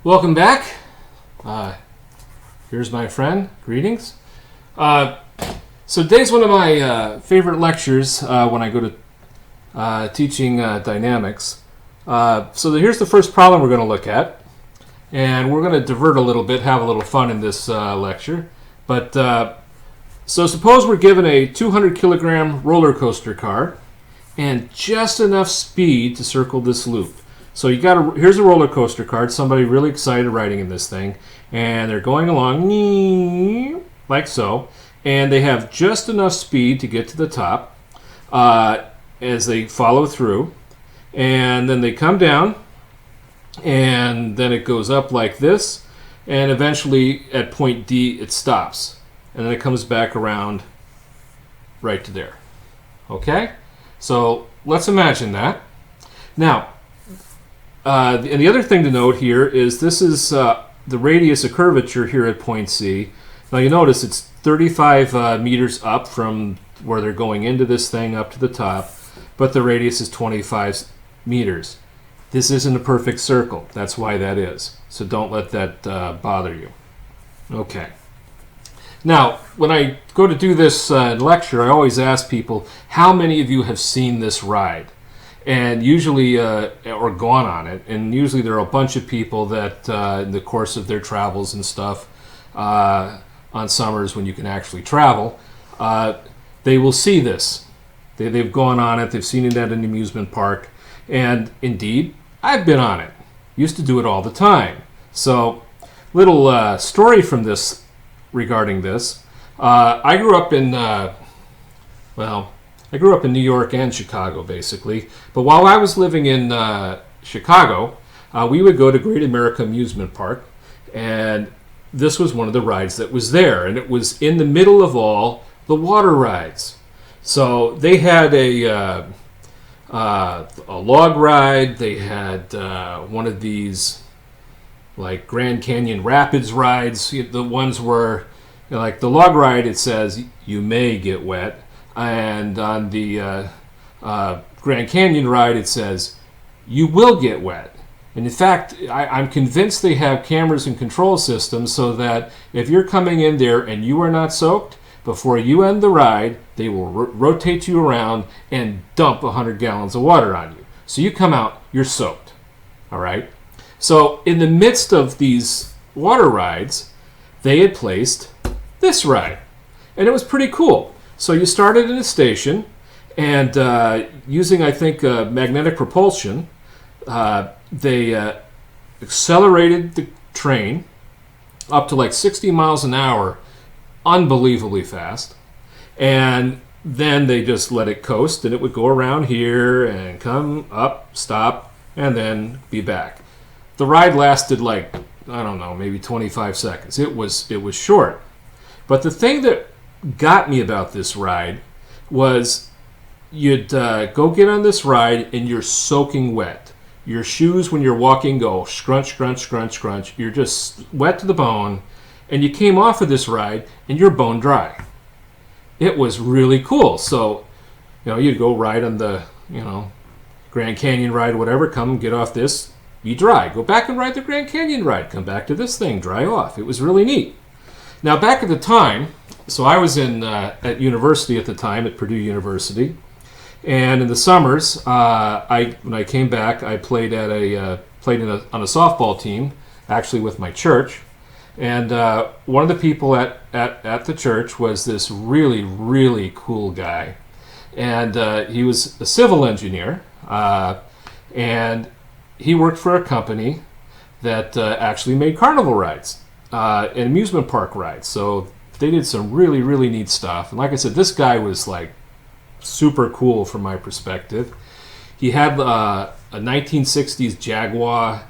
Welcome back. Here's my friend. Greetings. So today's one of my favorite lectures when I go to teaching dynamics. Here's the first problem we're going to look at. And we're going to divert a little bit, have a little fun in this lecture. So suppose we're given a 200 kilogram roller coaster car and just enough speed to circle this loop. So here's a roller coaster card, somebody really excited riding in this thing, and they're going along like so, and they have just enough speed to get to the top as they follow through, and then they come down, and then it goes up like this, and eventually at point D it stops, and then it comes back around right to there. Okay? So let's imagine that. Now, and the other thing to note here is this is the radius of curvature here at point C. Now you notice it's 35 meters up from where they're going into this thing up to the top, but the radius is 25 meters. This isn't a perfect circle. That's why that is. So don't let that bother you. Okay. Now, when I go to do this lecture, I always ask people, how many of you have seen this ride? And usually, or gone on it, and usually there are a bunch of people that in the course of their travels and stuff, on summers when you can actually travel, they will see this. They've gone on it, they've seen it at an amusement park, and indeed, I've been on it. Used to do it all the time. So, little story from this regarding this. I grew up in, I grew up in New York and Chicago, basically. But while I was living in Chicago, we would go to Great America Amusement Park, and this was one of the rides that was there, and it was in the middle of all the water rides. So they had a log ride. They had one of these like Grand Canyon Rapids rides. The ones where, like the log ride, it says you may get wet. And on the Grand Canyon ride, it says, you will get wet. And in fact, I'm convinced they have cameras and control systems so that if you're coming in there and you are not soaked, before you end the ride, they will rotate you around and dump 100 gallons of water on you. So you come out, you're soaked. All right? So in the midst of these water rides, they had placed this ride. And it was pretty cool. So you started in a station, and using, I think, magnetic propulsion, they accelerated the train up to like 60 miles an hour, unbelievably fast, and then they just let it coast, and it would go around here and come up, stop, and then be back. The ride lasted like, I don't know, maybe 25 seconds. It was short. But the thing that got me about this ride was you'd go get on this ride and you're soaking wet. Your shoes when you're walking go scrunch, scrunch, scrunch, scrunch. You're just wet to the bone, and you came off of this ride and you're bone dry. It was really cool. So, you'd go ride on the, Grand Canyon ride, whatever, come get off this, be dry. Go back and ride the Grand Canyon ride. Come back to this thing, dry off. It was really neat. Now, back at the time, so I was at university at the time, at Purdue University, and in the summers, when I came back, I played on a softball team, actually with my church, and one of the people at the church was this really, really cool guy, and he was a civil engineer, and he worked for a company that actually made carnival rides, and amusement park rides. So they did some really, really neat stuff. And like I said, this guy was like super cool from my perspective. He had a 1960s Jaguar,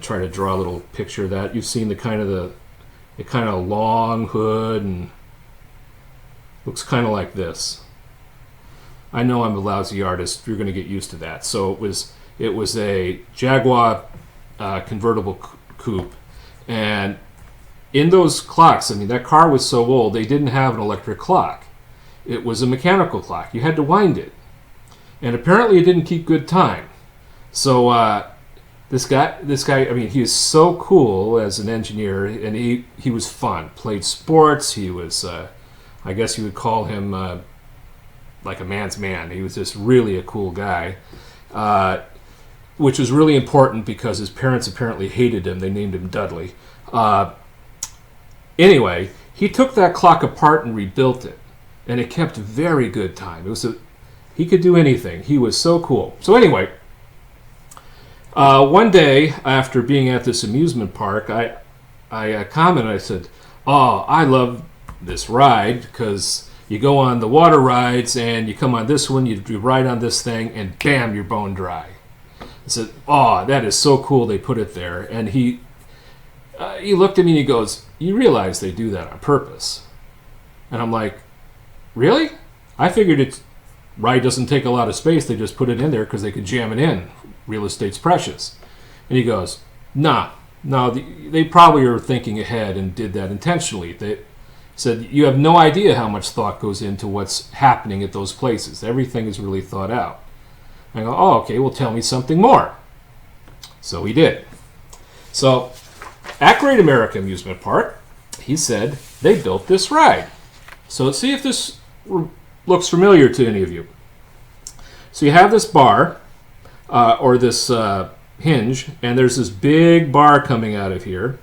try to draw a little picture of that. You've seen the kind of long hood, and looks kind of like this. I know I'm a lousy artist. You're going to get used to that. So it was a Jaguar convertible coupe, and in those clocks, that car was so old, they didn't have an electric clock. It was a mechanical clock. You had to wind it. And apparently it didn't keep good time. So This guy. I mean, he is so cool as an engineer, and he was fun. Played sports. He was, I guess you would call him like a man's man. He was just really a cool guy, which was really important because his parents apparently hated him. They named him Dudley. Anyway, he took that clock apart and rebuilt it, and it kept very good time. He could do anything. He was so cool. So anyway. One day, after being at this amusement park, I commented, I said, "Oh, I love this ride because you go on the water rides and you come on this one, you ride on this thing, and bam, you're bone dry." I said, "Oh, that is so cool they put it there." And he looked at me and he goes, "You realize they do that on purpose?" And I'm like, "Really? I figured ride doesn't take a lot of space. They just put it in there because they could jam it in. Real estate's precious." And he goes, no, they probably are thinking ahead and did that intentionally. They said, "You have no idea how much thought goes into what's happening at those places. Everything is really thought out." I go, "Oh, okay, well, tell me something more." So he did. So at Great America Amusement Park, he said they built this ride. So let's see if this looks familiar to any of you. So you have this bar, or this hinge, and there's this big bar coming out of here,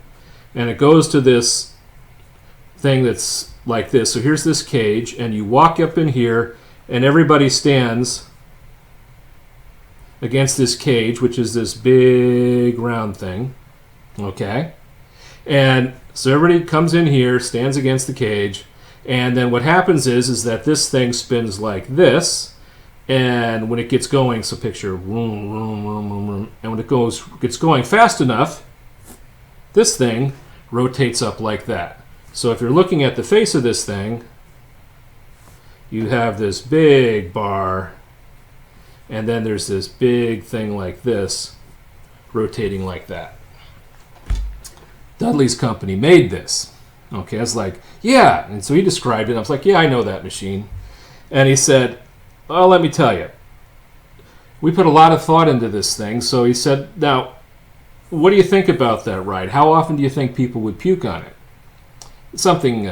and it goes to this thing that's like this. So here's this cage, and you walk up in here, and everybody stands against this cage, which is this big round thing. Okay? And so everybody comes in here, stands against the cage, and then what happens is that this thing spins like this. And when it gets going, so picture vroom, vroom, vroom, vroom, vroom, and when it gets going fast enough, this thing rotates up like that. So if you're looking at the face of this thing, you have this big bar, and then there's this big thing like this, rotating like that. Dudley's company made this. Okay, I was like, "Yeah," and so he described it. I was like, "Yeah, I know that machine." And he said, "Well, let me tell you, we put a lot of thought into this thing." So he said, "Now, what do you think about that ride? How often do you think people would puke on it?" It's something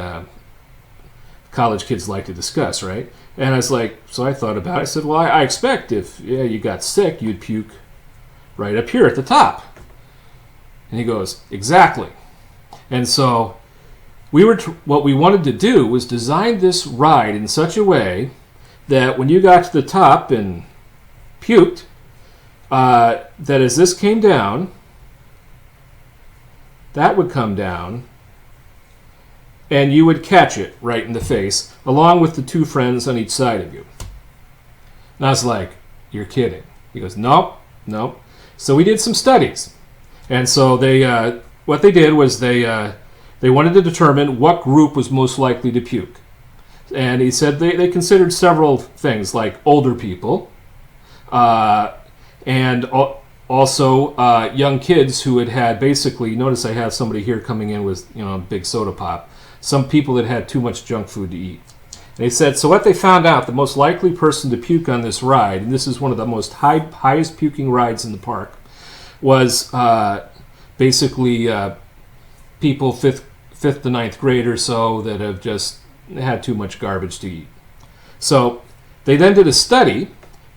college kids like to discuss, right? And I was like, so I thought about it. I said, "Well, I expect if you got sick, you'd puke right up here at the top." And he goes, "Exactly." And so what we wanted to do was design this ride in such a way that when you got to the top and puked, that as this came down, that would come down, and you would catch it right in the face, along with the two friends on each side of you. And I was like, "You're kidding." He goes, "Nope. So we did some studies. And so what they did was they wanted to determine what group was most likely to puke. And he said they considered several things, like older people, and also young kids who had basically, notice I have somebody here coming in with a big soda pop, some people that had too much junk food to eat. And he said, so what they found out, the most likely person to puke on this ride, and this is one of the most highest puking rides in the park, was basically people fifth to ninth grade or so that have just had too much garbage to eat. So they then did a study,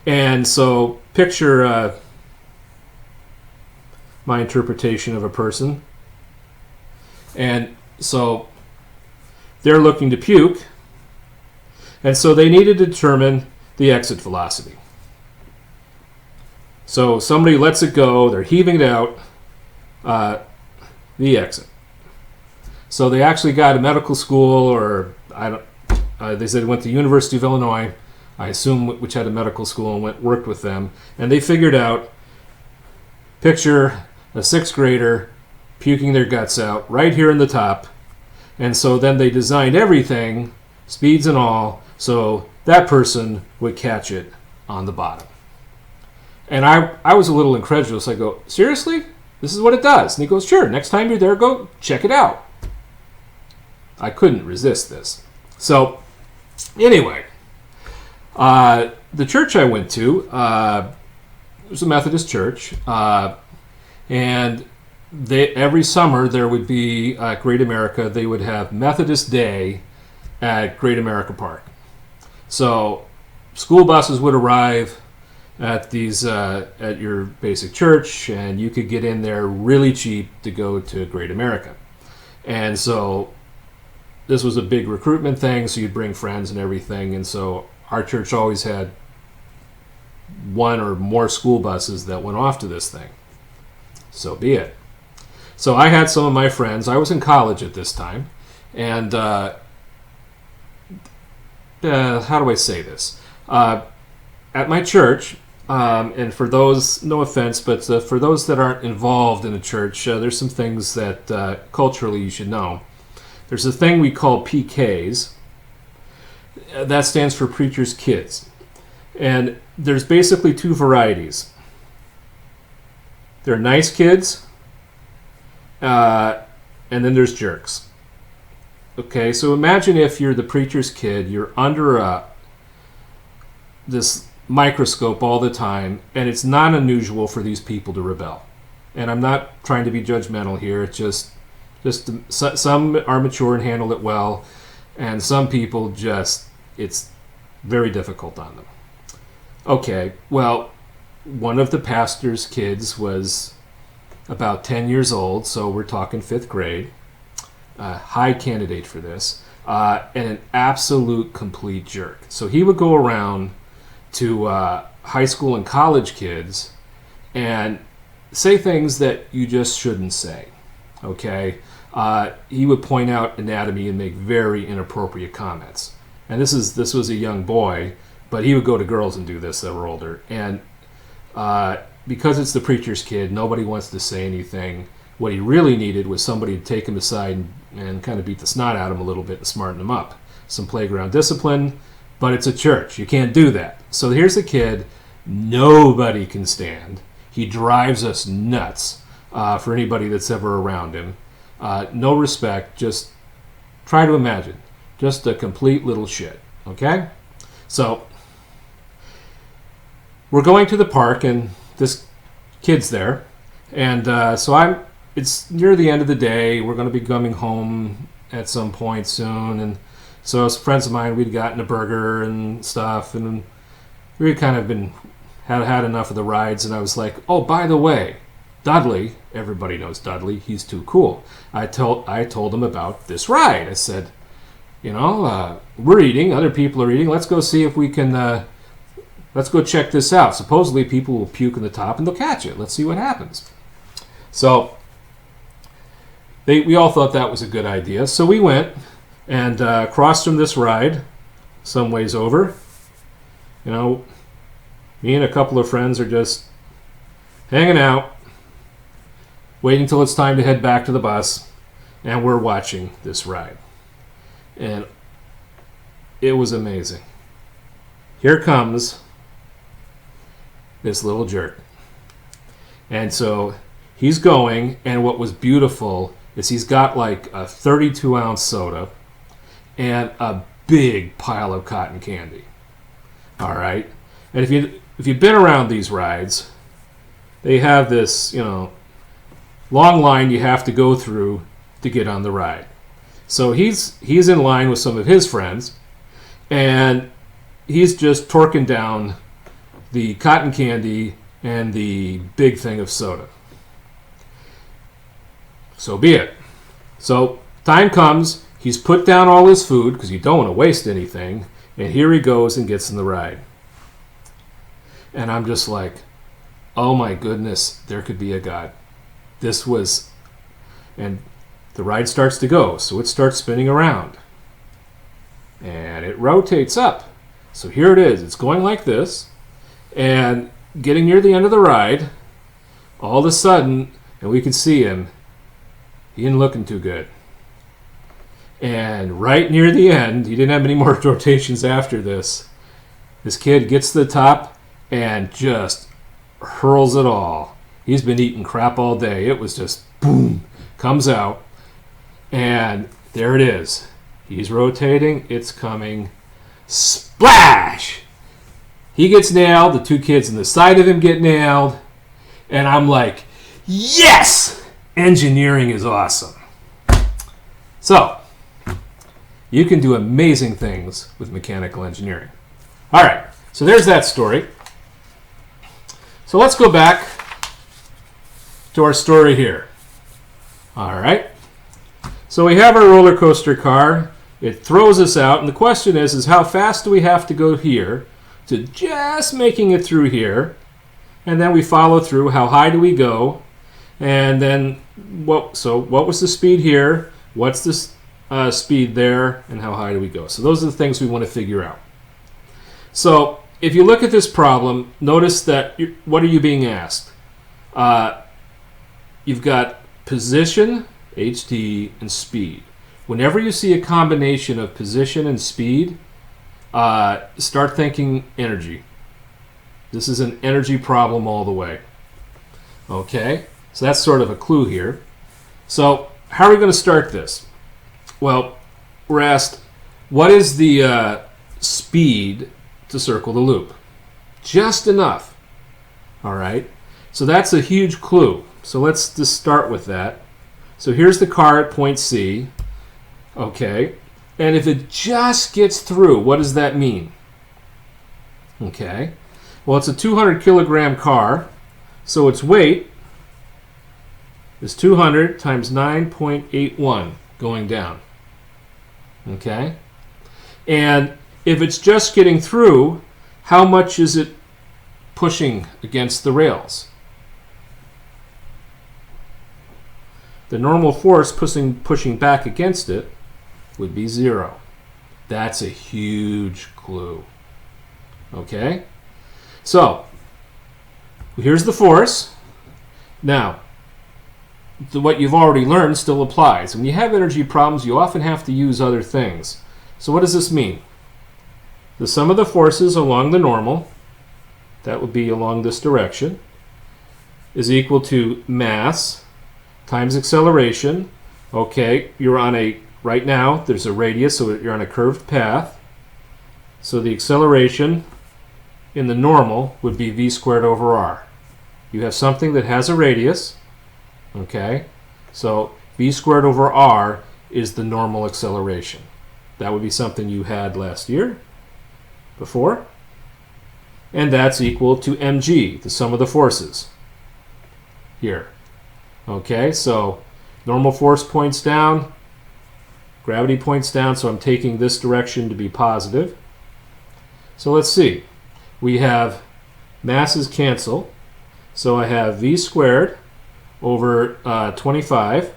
and so picture my interpretation of a person. And so they're looking to puke, and so they needed to determine the exit velocity. So somebody lets it go, they're heaving it out, the exit. So they actually got a medical school, or they said they went to the University of Illinois, I assume, which had a medical school, and worked with them, and they figured out, picture a sixth grader puking their guts out right here in the top, and so then they designed everything, speeds and all, so that person would catch it on the bottom. And I was a little incredulous. I go, "Seriously? This is what it does?" And he goes, "Sure, next time you're there, go check it out." I couldn't resist this. So, anyway, the church I went to was a Methodist church, And every summer there would be at Great America, they would have Methodist Day at Great America Park. So school buses would arrive at these at your basic church, and you could get in there really cheap to go to Great America. And so this was a big recruitment thing, so you'd bring friends and everything. And so our church always had one or more school buses that went off to this thing. So be it. So I had some of my friends. I was in college at this time. And how do I say this? At my church, and for those, no offense, but for those that aren't involved in a church, there's some things that culturally you should know. There's a thing we call PKs. That stands for Preacher's Kids. And there's basically two varieties. There are nice kids, and then there's jerks. Okay, so imagine if you're the preacher's kid, you're under this microscope all the time, and it's not unusual for these people to rebel. And I'm not trying to be judgmental here. It's just some are mature and handle it well, and some people it's very difficult on them. Okay, well, one of the pastor's kids was about 10 years old, so we're talking 5th grade. High candidate for this, and an absolute complete jerk. So he would go around to high school and college kids and say things that you just shouldn't say. Okay, he would point out anatomy and make very inappropriate comments. And this was a young boy, but he would go to girls and do this that were older. And because it's the preacher's kid, nobody wants to say anything. What he really needed was somebody to take him aside and kind of beat the snot out of him a little bit and smarten him up. Some playground discipline, but it's a church. You can't do that. So here's a kid nobody can stand. He drives us nuts for anybody that's ever around him. No respect. Just try to imagine. Just a complete little shit. Okay? So we're going to the park, and this kid's there. And so it's near the end of the day. We're going to be coming home at some point soon. And so as friends of mine, we'd gotten a burger and stuff. And we had kind of had enough of the rides. And I was like, oh, by the way, Dudley, everybody knows Dudley. He's too cool. I told him about this ride. I said, we're eating. Other people are eating. Let's go see if we can... let's go check this out. Supposedly people will puke in the top and they'll catch it. Let's see what happens. So we all thought that was a good idea. So we went and crossed from this ride some ways over. Me and a couple of friends are just hanging out, waiting till it's time to head back to the bus, and we're watching this ride. And it was amazing. Here comes this little jerk. And so he's going, and what was beautiful is he's got like a 32-ounce soda and a big pile of cotton candy. All right? And if you've been around these rides, they have this, long line you have to go through to get on the ride. So he's in line with some of his friends, and he's just torquing down the cotton candy and the big thing of soda. So be it. So time comes, he's put down all his food because you don't want to waste anything, and here he goes and gets in the ride. And I'm just like, oh my goodness, there could be a God. And the ride starts to go, so it starts spinning around. And it rotates up. So here it is. It's going like this. And getting near the end of the ride, all of a sudden, and we can see him, he ain't looking too good. And right near the end, he didn't have any more rotations after this. This kid gets to the top and just hurls it all. He's been eating crap all day. It was just boom, comes out. And there it is. He's rotating. It's coming. Splash! He gets nailed. The two kids on the side of him get nailed. And I'm like, Yes! Engineering is awesome. So, you can do amazing things with mechanical engineering. All right, so there's that story. So let's go back to our story here. All right. So we have our roller coaster car. It throws us out, and the question is how fast do we have to go here to just making it through here? And then we follow through. How high do we go? And then what was the speed here? What's the speed there? And how high do we go? So those are the things we want to figure out. So if you look at this problem, notice that what are you being asked? You've got position, ht, and speed. Whenever you see a combination of position and speed, start thinking energy. This is an energy problem all the way. Okay, so that's sort of a clue here. So how are we going to start this? Well, we're asked, what is the speed to circle the loop? Just enough. All right, so that's a huge clue. So let's just start with that. So here's the car at point C. Okay, and if it just gets through, what does that mean? Okay, well, it's a 200 kilogram car, so its weight is 200 times 9.81 going down. Okay, and if it's just getting through, how much is it pushing against the rails? The normal force pushing back against it would be 0. That's a huge clue. Okay? So, here's the force. Now, what you've already learned still applies. When you have energy problems, you often have to use other things. So what does this mean? The sum of the forces along the normal, that would be along this direction, is equal to mass times acceleration. Okay, you're on right now, there's a radius, so you're on a curved path. So the acceleration in the normal would be v squared over r. You have something that has a radius, okay? So v squared over r is the normal acceleration. That would be something you had last year, before. And that's equal to mg, the sum of the forces, here. Okay, so normal force points down, gravity points down, so I'm taking this direction to be positive. So let's see. We have masses cancel, so I have v squared over 25,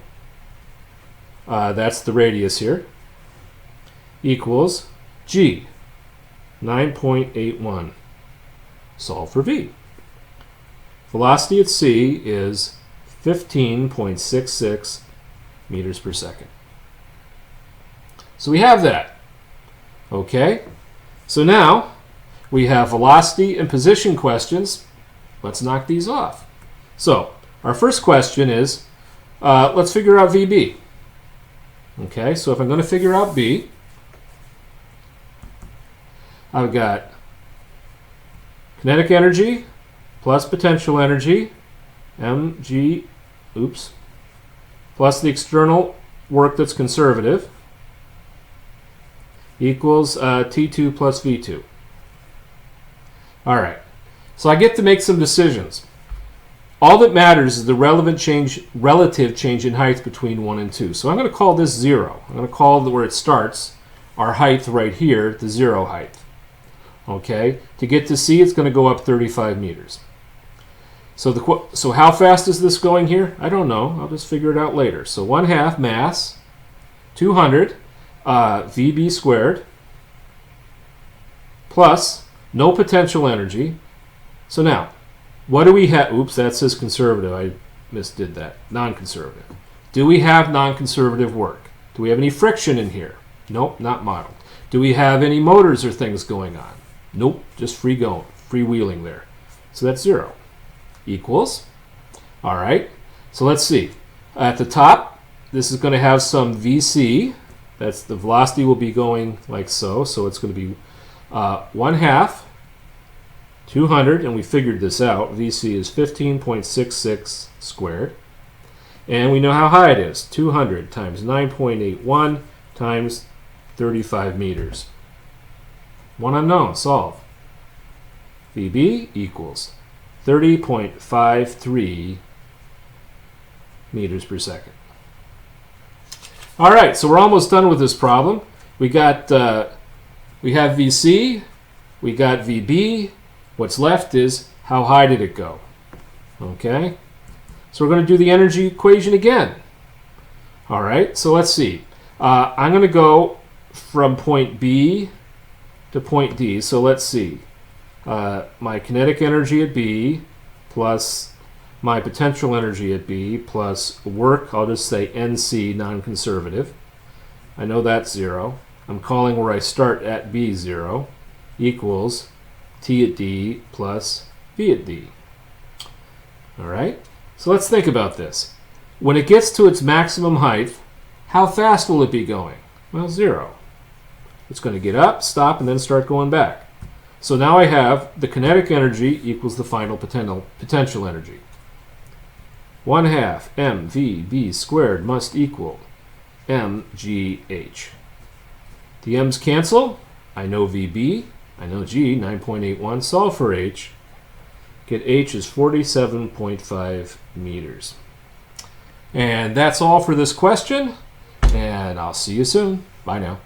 that's the radius here, equals g, 9.81. Solve for v. Velocity at c is 15.66 meters per second. So we have that. Okay? So now we have velocity and position questions. Let's knock these off. So our first question is, let's figure out VB. Okay, so if I'm going to figure out B, I've got kinetic energy plus potential energy, mg, plus the external work that's conservative, equals T2 plus V2. All right, so I get to make some decisions. All that matters is the relative change in height between 1 and 2. So I'm going to call this 0. I'm going to call where it starts, our height right here, the 0 height. Okay, to get to C, it's going to go up 35 meters. So how fast is this going here? I don't know. I'll just figure it out later. So 1/2 mass, 200 VB squared, plus no potential energy. So now, what do we have? Oops, that says conservative. I misdid that. Non-conservative. Do we have non-conservative work? Do we have any friction in here? Nope, not modeled. Do we have any motors or things going on? Nope, just freewheeling there. So that's 0. Equals. All right, so let's see. At the top, this is going to have some VC. That's the velocity will be going like so. So it's going to be 1/2, 200, and we figured this out. VC is 15.66 squared. And we know how high it is. 200 times 9.81 times 35 meters. One unknown, solve. VB equals 30.53 meters per second. All right, so we're almost done with this problem. We have VC, we got VB. What's left is how high did it go? Okay, so we're going to do the energy equation again. All right, so let's see. I'm going to go from point B to point D. So let's see. My kinetic energy at B plus my potential energy at B plus work, I'll just say NC, non-conservative. I know that's 0. I'm calling where I start at B 0 equals T at D plus V at D. All right, so let's think about this. When it gets to its maximum height, how fast will it be going? Well, 0. It's going to get up, stop, and then start going back. So now I have the kinetic energy equals the final potential energy. 1/2 mvb squared must equal mgh. The m's cancel. I know VB. I know G, 9.81. Solve for H. Get H is 47.5 meters. And that's all for this question. And I'll see you soon. Bye now.